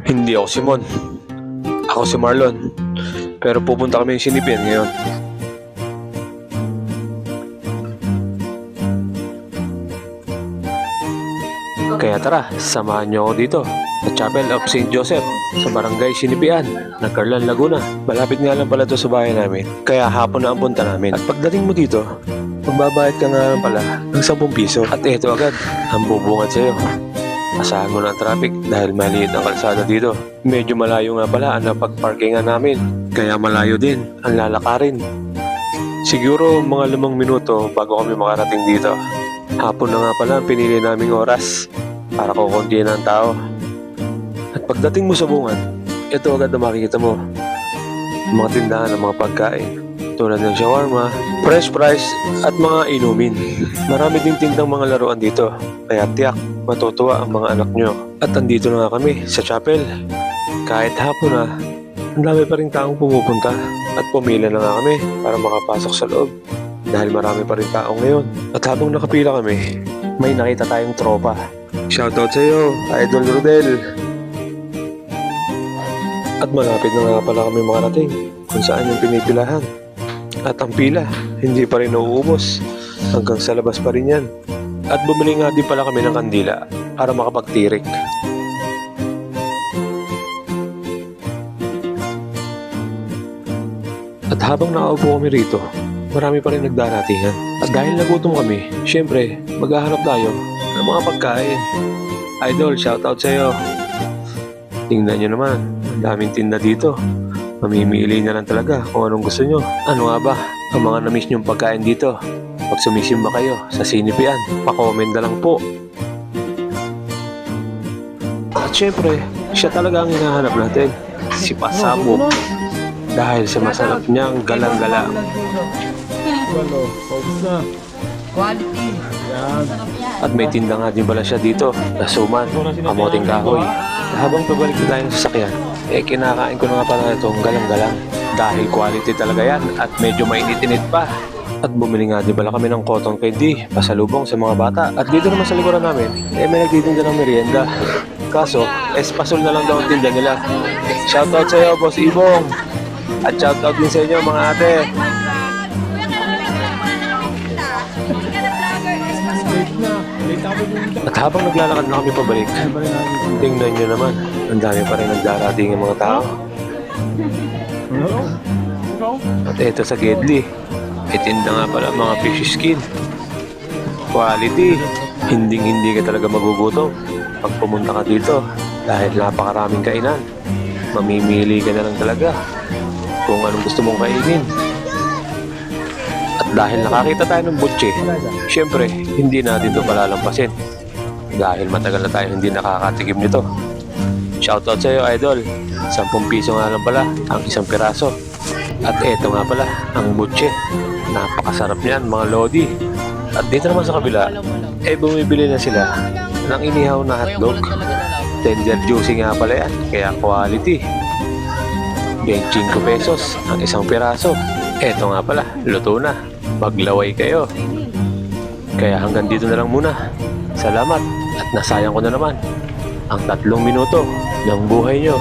Hindi ako si Mon. Ako si Marlon. Pero pupunta kami ng Sinipian ngayon. Kaya tara, samahan niyo ako dito sa Chapel of St. Joseph sa Barangay Sinipian, Nagcarlan, Laguna. Malapit nga lang pala to sa bahay namin. Kaya hapon na ang punta namin. At pagdating mo dito, magbabayad ka nga lang pala ng 10 piso. At eto agad, ang bubungad sa'yo. Asahan mo na ang traffic dahil maliit ang kalsada dito. Medyo malayo nga pala ang napag-parkingan namin. Kaya malayo din ang lalakarin. Siguro mga 5 minuto bago kami makarating dito. Hapon na nga pala ang pinili naming oras para kukunti na ang tao. At pagdating mo sa bungad, ito agad na makikita mo. Mga tindahan ng mga pagkain tulad ng shawarma, fresh fries at mga inumin. Marami ding tindang mga laruan dito, kaya tiyak matutuwa ang mga anak nyo. At andito na nga kami sa chapel. Kahit hapon na, ang dami pa rin taong pumupunta at pumila na nga kami para makapasok sa loob dahil marami pa rin tao ngayon. At habang nakapila kami, may nakita tayong tropa. Shoutout sa iyo, Idol Rodel. At malapit na nga pala kami makarating kung saan yung pinipilahan. At ang pila, hindi pa rin nauubos. Hanggang sa labas pa rin yan. At bumili nga din pala kami ng kandila para makapagtirik. At habang nakaupo kami rito, marami pa rin nagdaratingan. At dahil nagutom kami, syempre, maghahanap tayo ng mga pagkain. Idol, shoutout sa iyo. Tingnan nyo naman, ang daming tinda dito. Mamimili na lang talaga kung anong gusto nyo. Ano nga ba ang mga namiss nyong pagkain dito? Pag sumisimba kayo sa Sinipian, pa-comment na lang po. At syempre, siya talaga ang hinahanap natin. Si Pasabog. Dahil sa masarap niyang galang-gala. Quality. At may tinda nga din pala siya dito na suman, kamoting kahoy. Habang pabalik na tayo ng sasakyan, kinakain ko na nga pala itong galang-galang. Dahil quality talaga yan at medyo mainit-init pa. At bumili nga din pala kami ng cotton candy, pasalubong sa mga bata. At dito naman sa likuran namin, may nagtitinda ng merienda. Kaso, espasol na lang daw ang tinda nila. Shoutout sa iyo, Boss Ibong! At shoutout din sa inyo, mga ate! At habang naglalakad na kami pabalik, tingnan nyo naman, ang dami pa rin nagdarating ng mga tao. At eto sa Gedli, itinda nga pala mga fish skin. Quality, hindi ka talaga magugutom pag pumunta ka dito dahil napakaraming kainan. Mamimili ka na lang talaga kung anong gusto mong kainin. At dahil nakakita tayo ng butche, syempre, hindi natin ito palalampasin. Dahil matagal na tayo hindi nakakatikim nito. Shoutout sa iyo, Idol. 10 piso nga lang pala ang isang piraso. At eto nga pala, ang butche. Napakasarap niyan, mga lodi. At dito naman sa kabila, bumibili na sila ng inihaw na hotdog. Tender juicy nga pala yan, kaya quality. 25 pesos ang isang piraso. Eto nga pala, luto na. Maglaway kayo. Kaya hanggang dito na lang muna. Salamat at nasayang ko na naman ang 3 minuto ng buhay nyo.